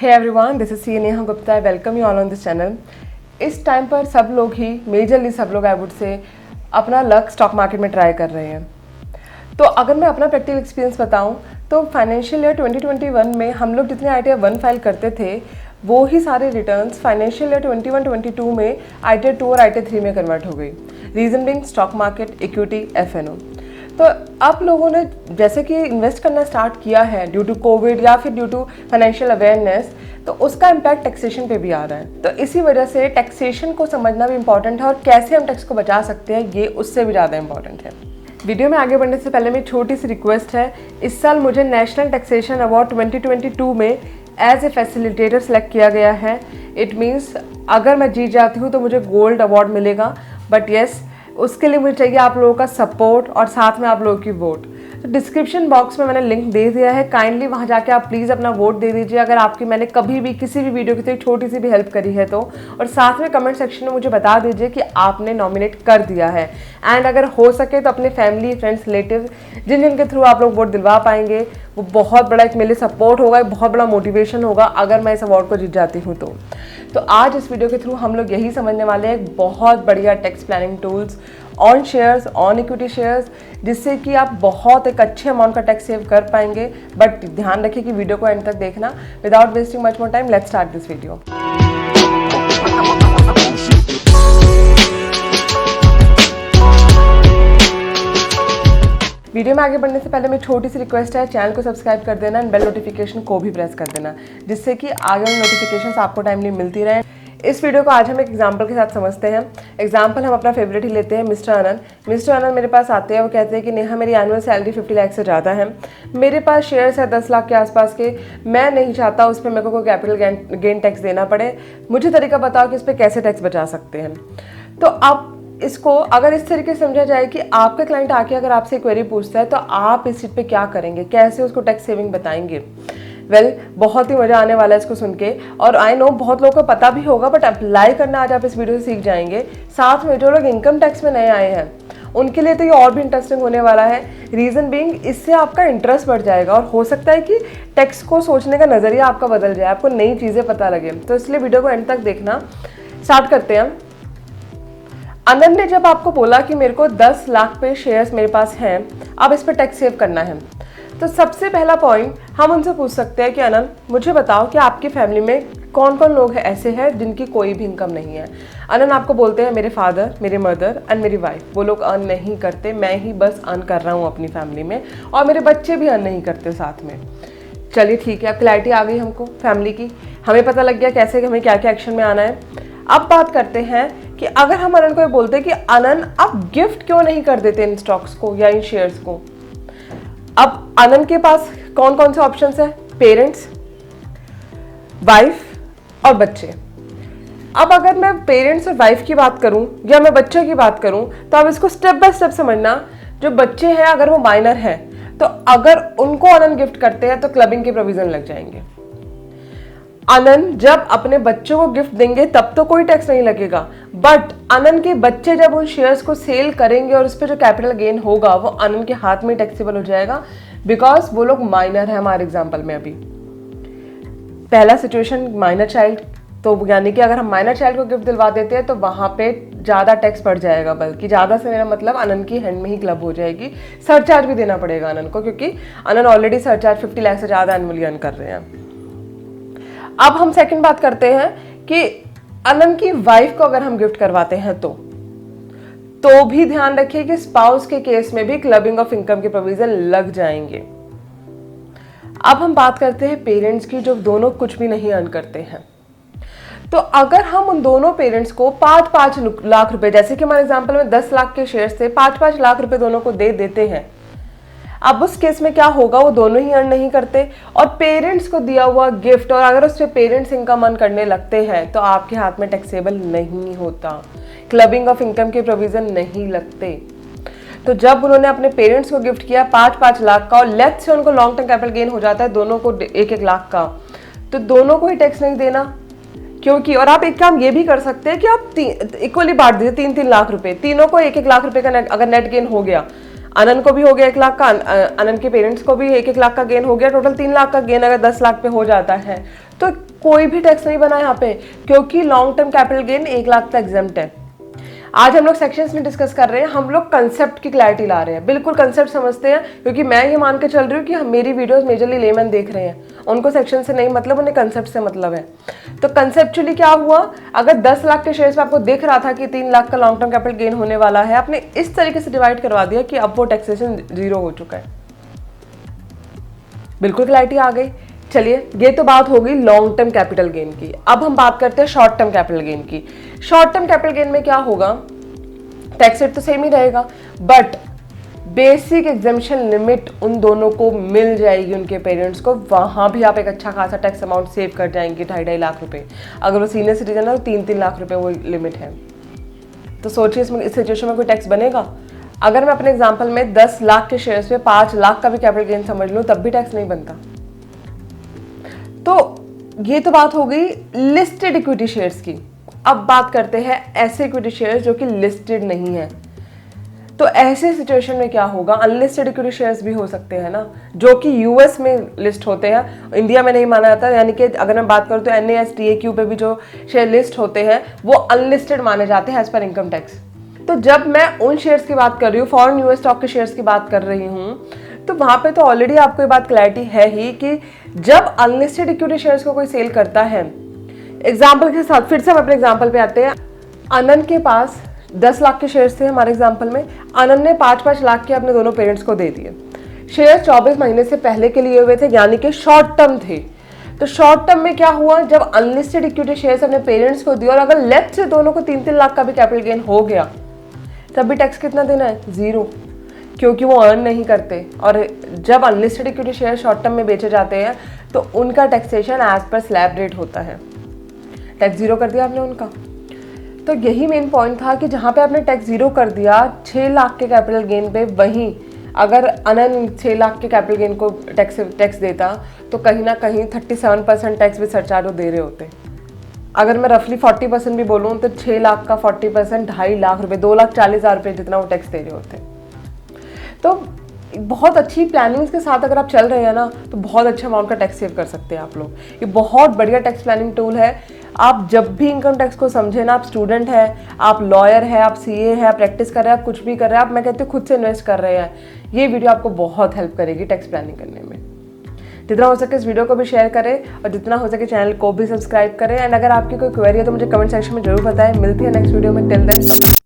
Hey everyone, this is C Neha Gupta. I welcome you all on this channel. इस time पर सब लोग ही, majorly सब लोग आई वुड से, अपना लक स्टॉक मार्केट में ट्राई कर रहे हैं। तो अगर मैं अपना प्रैक्टिकल एक्सपीरियंस बताऊं तो फाइनेंशियल ईयर 2021 में हम लोग जितने ITR 1 फाइल करते थे वो ही सारे रिटर्न्स फाइनेंशियल ईयर 21-22 में ITR 2 और ITR 3 में कन्वर्ट हो गई। Reason being stock market, equity, FNO। तो आप लोगों ने जैसे कि इन्वेस्ट करना स्टार्ट किया है ड्यू टू कोविड या फिर ड्यू टू फाइनेंशियल अवेयरनेस, तो उसका इम्पैक्ट टैक्सेशन पे भी आ रहा है। तो इसी वजह से टैक्सेशन को समझना भी इम्पॉर्टेंट है और कैसे हम टैक्स को बचा सकते हैं ये उससे भी ज़्यादा इम्पॉर्टेंट है। वीडियो में आगे बढ़ने से पहले मेरी छोटी सी रिक्वेस्ट है, इस साल मुझे नेशनल टैक्सेशन अवार्ड 2022 में एज ए फैसिलिटेटर सेलेक्ट किया गया है। इट मीन्स अगर मैं जीत जाती हूँ तो मुझे गोल्ड अवार्ड मिलेगा, बट येस उसके लिए मुझे चाहिए आप लोगों का सपोर्ट और साथ में आप लोगों की वोट। तो डिस्क्रिप्शन बॉक्स में मैंने लिंक दे दिया है, काइंडली वहाँ जाके आप प्लीज़ अपना वोट दे दीजिए अगर आपकी मैंने कभी भी किसी भी वीडियो की छोटी सी भी हेल्प करी है तो। और साथ में कमेंट सेक्शन में मुझे बता दीजिए कि आपने नॉमिनेट कर दिया है। एंड अगर हो सके तो अपने फैमिली, फ्रेंड्स, रिलेटिव जिन जिनके थ्रू आप लोग वोट दिलवा पाएंगे, वो बहुत बड़ा एक मेरे लिए सपोर्ट होगा, बहुत बड़ा मोटिवेशन होगा अगर मैं इस अवार्ड को जीत जाती हूँ तो आज इस वीडियो के थ्रू हम लोग यही समझने वाले हैं एक बहुत बढ़िया tax planning tools on shares, on equity shares, जिससे कि आप बहुत एक अच्छे अमाउंट का टैक्स सेव कर पाएंगे। बट ध्यान रखिए कि वीडियो को एंड तक देखना। Without wasting much more time, let's start this video. Video में आगे बढ़ने से पहले मेरी छोटी सी रिक्वेस्ट है, चैनल को सब्सक्राइब कर देना एंड बेल नोटिफिकेशन को भी प्रेस कर देना, जिससे कि आगे वाली नोटिफिकेशंस आपको टाइमली मिलती रहे। इस वीडियो को आज हम एक एग्जांपल के साथ समझते हैं। एग्जांपल हम अपना फेवरेट ही लेते हैं, मिस्टर आनंद। मिस्टर आनंद मेरे पास आते हैं, वो कहते हैं कि नेहा मेरी एनुअल सैलरी 50 लाख से ज़्यादा है, मेरे पास शेयर्स है 10 लाख के आसपास के, मैं नहीं चाहता उस पर मेरे को कोई कैपिटल गेन टैक्स देना पड़े, मुझे तरीका बताओ कि इस पर कैसे टैक्स बचा सकते हैं। तो आप इसको अगर इस तरीके से समझा जाए कि आपका क्लाइंट आके अगर आपसे क्वेरी पूछता है तो आप इस चीज़ पे क्या करेंगे, कैसे उसको टैक्स सेविंग बताएंगे। वेल, बहुत ही मज़ा आने वाला है इसको सुन के। और आई नो बहुत लोगों को पता भी होगा, बट अप्लाई करना आज आप इस वीडियो से सीख जाएंगे। साथ में जो लोग इनकम टैक्स में नए आए हैं उनके लिए तो ये और भी इंटरेस्टिंग होने वाला है। रीज़न बीइंग इससे आपका इंटरेस्ट बढ़ जाएगा और हो सकता है कि टैक्स को सोचने का नज़रिया आपका बदल जाए, आपको नई चीज़ें पता लगे। तो इसलिए वीडियो को एंड तक देखना। स्टार्ट करते हैं। आनंद ने जब आपको बोला कि मेरे को 10 लाख पे शेयर्स मेरे पास हैं, अब इस पर टैक्स सेव करना है, तो सबसे पहला पॉइंट हम उनसे पूछ सकते हैं कि आनंद मुझे बताओ कि आपकी फैमिली में कौन कौन लोग ऐसे हैं जिनकी कोई भी इनकम नहीं है। आनंद आपको बोलते हैं मेरे फादर, मेरे मदर एंड मेरी वाइफ, वो लोग अर्न नहीं करते, मैं ही बस अर्न कर रहा हूँ अपनी फैमिली में, और मेरे बच्चे भी अर्न नहीं करते साथ में। चलिए ठीक है, अब क्लैरिटी आ गई हमको फैमिली की, हमें पता लग गया कैसे हमें क्या क्या एक्शन में आना है। अब बात करते हैं कि अगर हम आनंद को बोलते हैं कि आनंद आप गिफ्ट क्यों नहीं कर देते इन स्टॉक्स को या इन शेयर्स को। अब आनंद के पास कौन कौन से ऑप्शंस है? पेरेंट्स, वाइफ और बच्चे। अब अगर मैं पेरेंट्स और वाइफ की बात करूं या मैं बच्चे की बात करूं तो आप इसको स्टेप बाय स्टेप समझना। जो बच्चे हैं अगर वो माइनर हैं तो अगर उनको आनंद गिफ्ट करते हैं तो क्लबिंग के प्रोविजन लग जाएंगे। आनंद जब अपने बच्चों को गिफ्ट देंगे तब तो कोई टैक्स नहीं लगेगा, बट आनंद के बच्चे जब उन शेयर्स को सेल करेंगे और उस पर जो कैपिटल गेन होगा वो आनंद के हाथ में टैक्सेबल हो जाएगा, बिकॉज वो लोग माइनर है। हमारे एग्जांपल में अभी पहला सिचुएशन माइनर चाइल्ड, तो यानी कि अगर हम माइनर चाइल्ड को गिफ्ट दिलवा देते हैं तो वहाँ पे ज़्यादा टैक्स बढ़ जाएगा, बल्कि ज़्यादा से मेरा मतलब आनंद की हैंड में ही क्लब हो जाएगी। सरचार्ज भी देना पड़ेगा आनंद को, क्योंकि आनंद ऑलरेडी सरचार्ज 50 लाख से ज़्यादा एनुअली अर्न कर रहे हैं। अब हम सेकंड बात करते हैं कि आनंद की वाइफ को अगर हम गिफ्ट करवाते हैं तो भी ध्यान रखिए कि स्पाउस के केस में भी क्लबिंग ऑफ इनकम के प्रोविजन लग जाएंगे। अब हम बात करते हैं पेरेंट्स की, जो दोनों कुछ भी नहीं अर्न करते हैं। तो अगर हम उन दोनों पेरेंट्स को 5-5 लाख रुपए, जैसे कि हमारे एग्जांपल में 10 लाख के शेयर से 5-5 लाख रुपए दोनों को दे देते हैं, अब उस केस में क्या होगा, वो दोनों ही अर्न नहीं करते और पेरेंट्स को दिया हुआ गिफ्ट, और अगर उससे पेरेंट्स इनकम अर्न करने लगते हैं तो आपके हाथ में टैक्सेबल नहीं होता, क्लबिंग ऑफ इनकम के प्रोविजन नहीं लगते। तो जब उन्होंने अपने पेरेंट्स को गिफ्ट किया 5-5 लाख का और लेट्स से उनको लॉन्ग टर्म कैपिटल गेन हो जाता है दोनों को 1-1 लाख का, तो दोनों को ही टैक्स नहीं देना, क्योंकि और आप एक काम ये भी कर सकते हैं कि आप इक्वली बांट दीजिए 3-3 लाख रुपए, तीनों को 1-1 लाख रुपए का अगर नेट गेन हो गया, आनंद को भी हो गया 1 लाख का, आनंद के पेरेंट्स को भी 1-1 लाख का गेन हो गया, टोटल 3 लाख का गेन अगर 10 लाख पे हो जाता है तो कोई भी टैक्स नहीं बना यहाँ पे, क्योंकि long term capital gain 1 lakh तक एग्जेम्प्ट है। आज हम लोग सेक्शंस में डिस्कस कर रहे हैं, हम लोग कंसेप्ट की क्लैरिटी ला रहे हैं, बिल्कुल कंसेप्ट समझते हैं, क्योंकि मैं ये मान के चल रही हूँ कि मेरी वीडियोस मेजरली लेमैन देख रहे हैं, उनको सेक्शन से नहीं मतलब, उन्हें कंसेप्ट से मतलब है। तो कंसेप्चुअली क्या हुआ, अगर 10 लाख के शेयर्स में आपको दिख रहा था कि 3 लाख का लॉन्ग टर्म कैपिटल गेन होने वाला है, आपने इस तरीके से डिवाइड करवा दिया कि अब वो टैक्सेशन 0 हो चुका है। बिल्कुल क्लैरिटी आ गई। चलिए, ये तो बात होगी लॉन्ग टर्म कैपिटल गेन की। अब हम बात करते हैं शॉर्ट टर्म कैपिटल गेन की। शॉर्ट टर्म कैपिटल गेन में क्या होगा, टैक्स रेट तो सेम ही रहेगा, बट बेसिक एग्जेम्पशन लिमिट उन दोनों को मिल जाएगी, उनके पेरेंट्स को। वहां भी आप एक अच्छा खासा टैक्स अमाउंट सेव कर जाएंगे, 2.5 लाख रुपए। अगर वो सीनियर सिटीजन है तो 3-3 लाख रुपए वो लिमिट है। तो सोचिए इस सिचुएशन में कोई टैक्स बनेगा? अगर मैं अपने एग्जांपल में 10 लाख के शेयर्स पे 5 लाख का भी कैपिटल गेन समझ लूं, तब भी टैक्स नहीं बनता। तो ये तो बात हो गई लिस्टेड इक्विटी शेयर्स की। अब बात करते हैं ऐसे इक्विटी शेयर्स जो कि लिस्टेड नहीं है। तो ऐसे सिचुएशन में क्या होगा, अनलिस्टेड इक्विटी शेयर्स भी हो सकते हैं ना, जो कि यूएस में लिस्ट होते हैं, इंडिया में नहीं माना जाता। यानी कि अगर मैं बात करूँ तो NASDAQ पे भी जो शेयर लिस्ट होते हैं वो अनलिस्टेड माने जाते हैं एज पर इनकम टैक्स। तो जब मैं उन शेयर्स की बात कर रही हूँ, फॉरेन यूएस स्टॉक के शेयर्स की बात कर रही हूँ, तो वहां पे तो ऑलरेडी आपको ये बात क्लैरिटी है ही कि जब अनलिस्टेड इक्विटी शेयर्स को कोई सेल करता है, एग्जाम्पल के साथ फिर से हम अपने एग्जाम्पल पे आते हैं। आनंद के पास 10 लाख के शेयर्स थे हमारे एग्जाम्पल में, आनंद ने 5-5 लाख के अपने दोनों पेरेंट्स को दे दिए। शेयर 24 महीने से पहले के लिए हुए थे, यानी कि शॉर्ट टर्म थे। तो शॉर्ट टर्म में क्या हुआ, जब अनलिस्टेड इक्विटी शेयर्स अपने पेरेंट्स को दिए और अगर लेफ्ट से दोनों को 3-3 लाख का भी कैपिटल गेन हो गया, तब भी टैक्स कितना देना है, 0, क्योंकि वो अर्न नहीं करते। और जब unlisted equity share short term में बेचे जाते हैं तो उनका taxation as per slab rate होता है। टैक्स 0 कर दिया आपने उनका। तो यही मेन पॉइंट था कि जहाँ पे आपने टैक्स 0 कर दिया 6 लाख के कैपिटल गेन पे, वहीं अगर अनंत 6 लाख के कैपिटल गेन को टैक्स देता तो कहीं ना कहीं 37% टैक्स भी सरचार्ज दे रहे होते। अगर मैं रफली 40% भी बोलूँ तो 6 लाख का 40% 2.5 लाख रुपए, 2,40,000 रुपये जितना वो टैक्स दे रहे होते। तो बहुत अच्छी प्लानिंग्स के साथ अगर आप चल रहे हैं ना, तो बहुत अच्छा अमाउंट का टैक्स सेव कर सकते हैं आप लोग। ये बहुत बढ़िया टैक्स प्लानिंग टूल है। आप जब भी इनकम टैक्स को समझे ना, आप स्टूडेंट हैं, आप लॉयर हैं, आप CA हैं, आप प्रैक्टिस कर रहे हैं, आप कुछ भी कर रहे हैं, आप मैं कहती हूँ खुद से इन्वेस्ट कर रहे हैं, ये वीडियो आपको बहुत हेल्प करेगी टैक्स प्लानिंग करने में। जितना हो सके इस वीडियो को भी शेयर करें और जितना हो सके चैनल को भी सब्सक्राइब करें। एंड अगर आपकी कोई क्वेरी है तो मुझे कमेंट सेक्शन में जरूर बताएं। मिलती है नेक्स्ट वीडियो में। Till then.